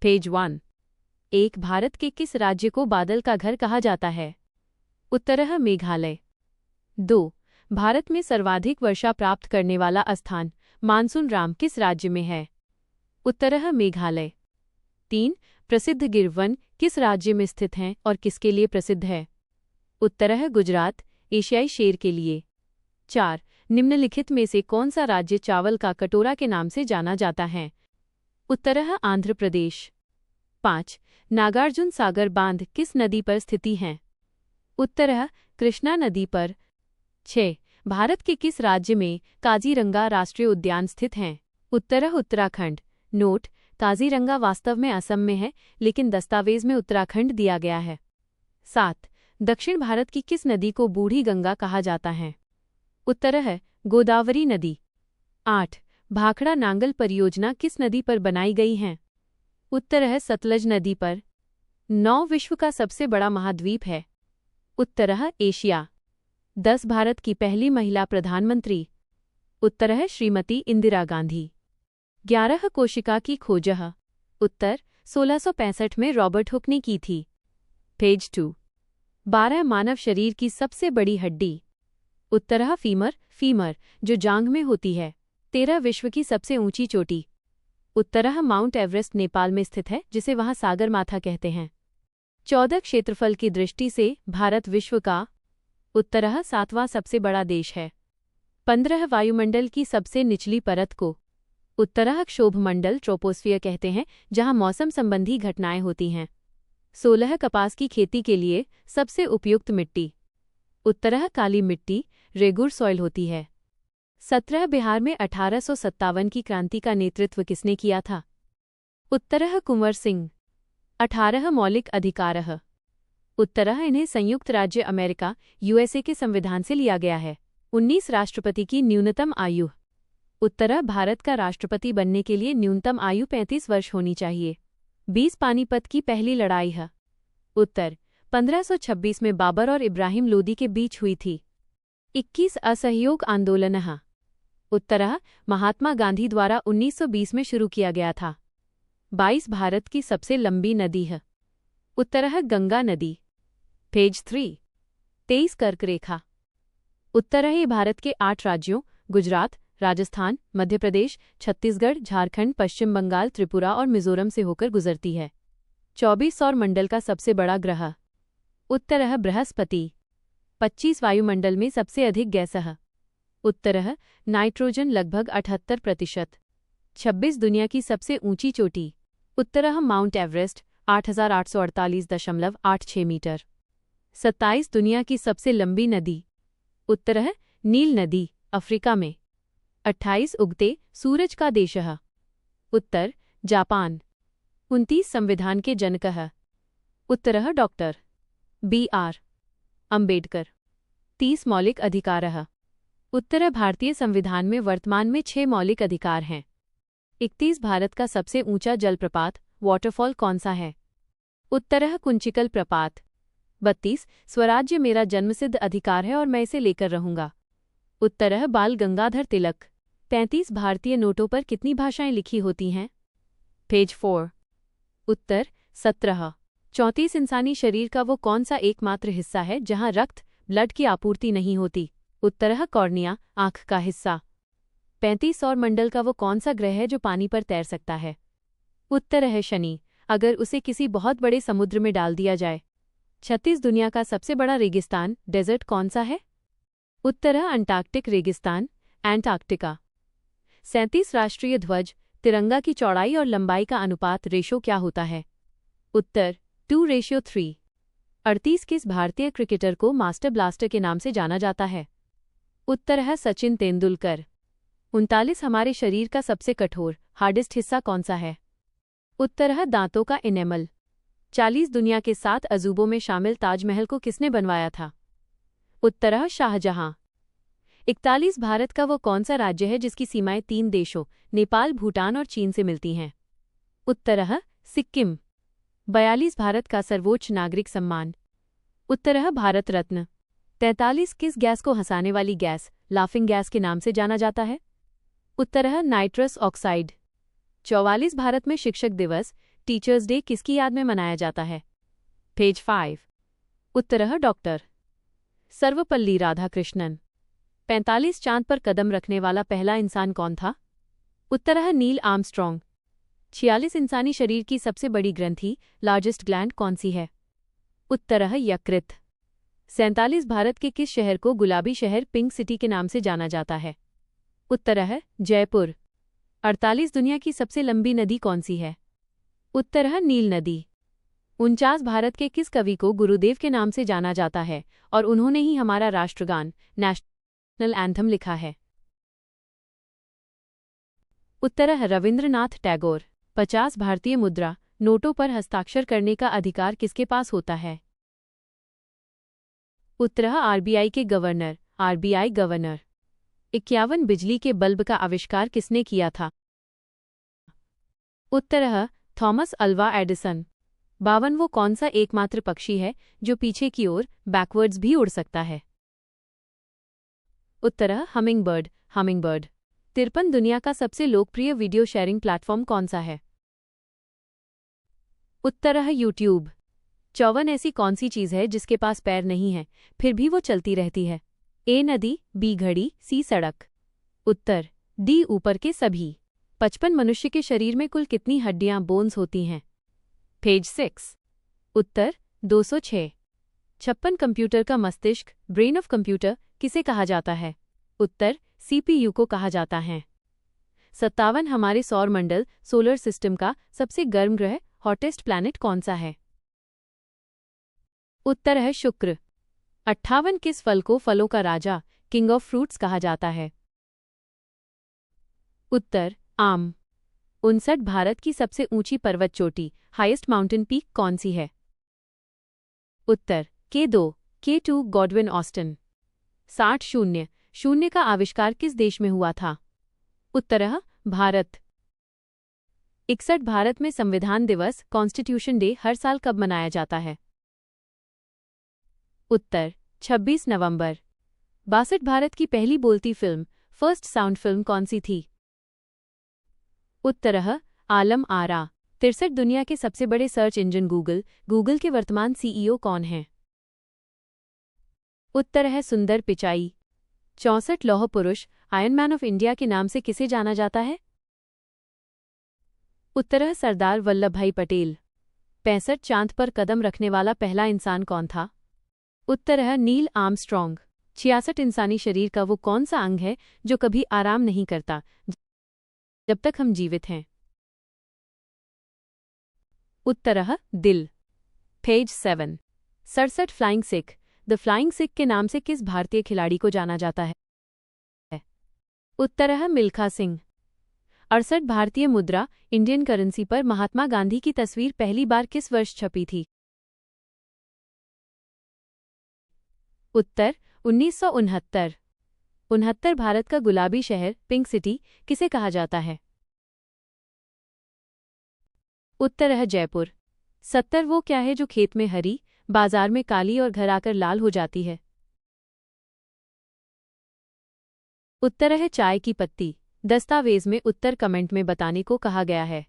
Page 1। एक भारत के किस राज्य को बादल का घर कहा जाता है? उत्तर मेघालय। 2 भारत में सर्वाधिक वर्षा प्राप्त करने वाला स्थान मानसून राम किस राज्य में है? उत्तर मेघालय। 3 प्रसिद्ध गिर वन किस राज्य में स्थित हैं और किसके लिए प्रसिद्ध है? उत्तर गुजरात, एशियाई शेर के लिए। 4 निम्नलिखित में से कौन सा राज्य चावल का कटोरा के नाम से जाना जाता है? उत्तर आंध्र प्रदेश। 5 नागार्जुन सागर बांध किस नदी पर स्थिति है? उत्तर कृष्णा नदी पर। 6 भारत के किस राज्य में काजीरंगा राष्ट्रीय उद्यान स्थित हैं? उत्तर उत्तराखंड। नोट: काजीरंगा वास्तव में असम में है, लेकिन दस्तावेज में उत्तराखंड दिया गया है। 7 दक्षिण भारत की किस नदी को बूढ़ी गंगा कहा जाता है? उत्तर है गोदावरी नदी। 8 भाखड़ा नांगल परियोजना किस नदी पर बनाई गई है? उत्तर है सतलज नदी पर। 9 विश्व का सबसे बड़ा महाद्वीप है? उत्तर है एशिया। 10 भारत की पहली महिला प्रधानमंत्री? उत्तर है श्रीमती इंदिरा गांधी। 11 कोशिका की खोज? उत्तर 1665 में रॉबर्ट हुक ने की थी। पेज 2। 12 मानव शरीर की सबसे बड़ी हड्डी? उत्तर फीमर जो जांघ में होती है। 13 विश्व की सबसे ऊंची चोटी? उत्तर माउंट एवरेस्ट नेपाल में स्थित है, जिसे वहां सागरमाथा कहते हैं। 14 क्षेत्रफल की दृष्टि से भारत विश्व का? उत्तर 7वां सबसे बड़ा देश है। 15 वायुमंडल की सबसे निचली परत को? उत्तर क्षोभमंडल ट्रोपोस्फियर कहते हैं, जहां मौसम संबंधी घटनाएं होती हैं। 16 कपास की खेती के लिए सबसे उपयुक्त मिट्टी? उत्तर काली मिट्टी रेगुर सॉइल होती है। 17 बिहार में 1857 की क्रांति का नेतृत्व किसने किया था? उत्तर कुंवर सिंह। 18 मौलिक अधिकार? उत्तर इन्हें संयुक्त राज्य अमेरिका यूएसए के संविधान से लिया गया है। 19 राष्ट्रपति की न्यूनतम आयु? उत्तर भारत का राष्ट्रपति बनने के लिए न्यूनतम आयु 35 वर्ष होनी चाहिए। 20 पानीपत की पहली लड़ाई? उत्तर 1526 में बाबर और इब्राहिम लोदी के बीच हुई थी। 21 असहयोग आंदोलन? उत्तर महात्मा गांधी द्वारा 1920 में शुरू किया गया था। 22 भारत की सबसे लंबी नदी है? उत्तर गंगा नदी। पेज 3। 23 कर्क रेखा? उत्तर है भारत के 8 राज्यों गुजरात, राजस्थान, मध्य प्रदेश, छत्तीसगढ़, झारखंड, पश्चिम बंगाल, त्रिपुरा और मिजोरम से होकर गुजरती है। 24 सौर मंडल का सबसे बड़ा ग्रह? उत्तर बृहस्पति। 25 वायुमंडल में सबसे अधिक गैस? उत्तर नाइट्रोजन लगभग 78%। 26 दुनिया की सबसे ऊंची चोटी? उत्तर माउंट एवरेस्ट 8848.86 मीटर। 27 दुनिया की सबसे लंबी नदी? उत्तर नील नदी अफ्रीका में। 28 उगते सूरज का देश? उत्तर जापान। 29 संविधान के जनक? उत्तर डॉक्टर B.R. अंबेडकर। 30 मौलिक अधिकार? उत्तर भारतीय संविधान में वर्तमान में 6 मौलिक अधिकार हैं। 31 भारत का सबसे ऊंचा जलप्रपात वाटरफॉल कौन सा है? उत्तर कुंचिकल प्रपात। 32 स्वराज्य मेरा जन्मसिद्ध अधिकार है और मैं इसे लेकर रहूंगा। उत्तर बाल गंगाधर तिलक। 35 भारतीय नोटों पर कितनी भाषाएं लिखी होती हैं? पेज 4। उत्तर 17। 34 इंसानी शरीर का वो कौन सा एकमात्र हिस्सा है जहां रक्त ब्लड की आपूर्ति नहीं होती? उत्तर कॉर्निया आंख का हिस्सा। 35 सौर मंडल का वो कौन सा ग्रह है जो पानी पर तैर सकता है? उत्तर है शनि, अगर उसे किसी बहुत बड़े समुद्र में डाल दिया जाए। 36 दुनिया का सबसे बड़ा रेगिस्तान डेजर्ट कौन सा है? उत्तर अंटार्कटिक रेगिस्तान एंटार्क्टिका। 37 राष्ट्रीय ध्वज तिरंगा की चौड़ाई और लंबाई का अनुपात रेशो क्या होता है? उत्तर 2:3। 38 किस भारतीय क्रिकेटर को मास्टर ब्लास्टर के नाम से जाना जाता है? उत्तर है सचिन तेंदुलकर। 39 हमारे शरीर का सबसे कठोर हार्डेस्ट हिस्सा कौन सा है? उत्तर है दांतों का इनेमल। 40 दुनिया के 7 अजूबों में शामिल ताजमहल को किसने बनवाया था? उत्तर है शाहजहां। 41 भारत का वो कौन सा राज्य है जिसकी सीमाएं 3 देशों नेपाल, भूटान और चीन से मिलती हैं? उत्तर है सिक्किम। 42 भारत का सर्वोच्च नागरिक सम्मान? उत्तर है भारत रत्न। 43 किस गैस को हंसाने वाली गैस लाफिंग गैस के नाम से जाना जाता है? उत्तर है नाइट्रस ऑक्साइड। 44 भारत में शिक्षक दिवस टीचर्स डे किसकी याद में मनाया जाता है? पेज 5। उत्तर डॉक्टर सर्वपल्ली राधाकृष्णन। 45 चांद पर कदम रखने वाला पहला इंसान कौन था? उत्तर नील आर्मस्ट्रॉन्ग। 46 इंसानी शरीर की सबसे बड़ी ग्रंथि लार्जेस्ट ग्लैंड कौन सी है? उत्तर यकृत। 47 भारत के किस शहर को गुलाबी शहर पिंक सिटी के नाम से जाना जाता है? उत्तर जयपुर। 48 दुनिया की सबसे लंबी नदी कौन सी है? उत्तर नील नदी। 49 भारत के किस कवि को गुरुदेव के नाम से जाना जाता है और उन्होंने ही हमारा राष्ट्रगान नेशनल एंथम लिखा है? उत्तर रविंद्रनाथ टैगोर। 50 भारतीय मुद्रा नोटों पर हस्ताक्षर करने का अधिकार किसके पास होता है? उत्तर आरबीआई के गवर्नर। RBI governor. 51 बिजली के बल्ब का आविष्कार किसने किया था? उत्तर थॉमस अल्वा एडिसन। 52 वो कौन सा एकमात्र पक्षी है जो पीछे की ओर बैकवर्ड्स भी उड़ सकता है? उत्तर हमिंगबर्ड। हमिंगबर्ड। 53 दुनिया का सबसे लोकप्रिय वीडियो शेयरिंग प्लेटफॉर्म कौन सा है? उत्तर यूट्यूब। 54 ऐसी कौन सी चीज है जिसके पास पैर नहीं है फिर भी वो चलती रहती है? ए नदी, बी घड़ी, सी सड़क। उत्तर डी ऊपर के सभी। 55 मनुष्य के शरीर में कुल कितनी हड्डियां बोन्स होती हैं? पेज 6। उत्तर 206। 56 कंप्यूटर का मस्तिष्क ब्रेन ऑफ कंप्यूटर किसे कहा जाता है? उत्तर सीपीयू को कहा जाता है। 57 हमारे सौर मंडल सोलर सिस्टम का सबसे गर्म ग्रह हॉटेस्ट प्लैनेट कौन सा है? उत्तर है शुक्र। 58 किस फल को फलों का राजा किंग ऑफ फ्रूट्स कहा जाता है? उत्तर आम। 59 भारत की सबसे ऊंची पर्वत चोटी हाईएस्ट माउंटेन पीक कौन सी है? उत्तर K2 K2 गॉडविन ऑस्टिन। 60 शून्य शून्य का आविष्कार किस देश में हुआ था? उत्तर भारत। 61 भारत में संविधान दिवस कॉन्स्टिट्यूशन डे हर साल कब मनाया जाता है? उत्तर 26 नवंबर। 62 भारत की पहली बोलती फिल्म फर्स्ट साउंड फिल्म कौन सी थी? उत्तर आलम आरा। 63 दुनिया के सबसे बड़े सर्च इंजन गूगल। गूगल के वर्तमान सीईओ कौन हैं? उत्तर है सुंदर पिचाई। 64 लौह पुरुष आयरन मैन ऑफ इंडिया के नाम से किसे जाना जाता है? उत्तर सरदार वल्लभ भाई पटेल। 65 चांद पर कदम रखने वाला पहला इंसान कौन था? उत्तर है नील आर्मस्ट्रॉन्ग। 66 इंसानी शरीर का वो कौन सा अंग है जो कभी आराम नहीं करता जब तक हम जीवित हैं? उत्तर दिल। Page 7। 67 flying Sikh the flying Sikh के नाम से किस भारतीय खिलाड़ी को जाना जाता है? उत्तर मिल्खा सिंह। 68 भारतीय मुद्रा इंडियन करेंसी पर महात्मा गांधी की तस्वीर पहली बार किस वर्ष छपी थी? उत्तर 1969। 69 भारत का गुलाबी शहर पिंक सिटी किसे कहा जाता है? उत्तर है जयपुर। 70 वो क्या है जो खेत में हरी बाजार में काली और घर आकर लाल हो जाती है? उत्तर है चाय की पत्ती। दस्तावेज में उत्तर कमेंट में बताने को कहा गया है।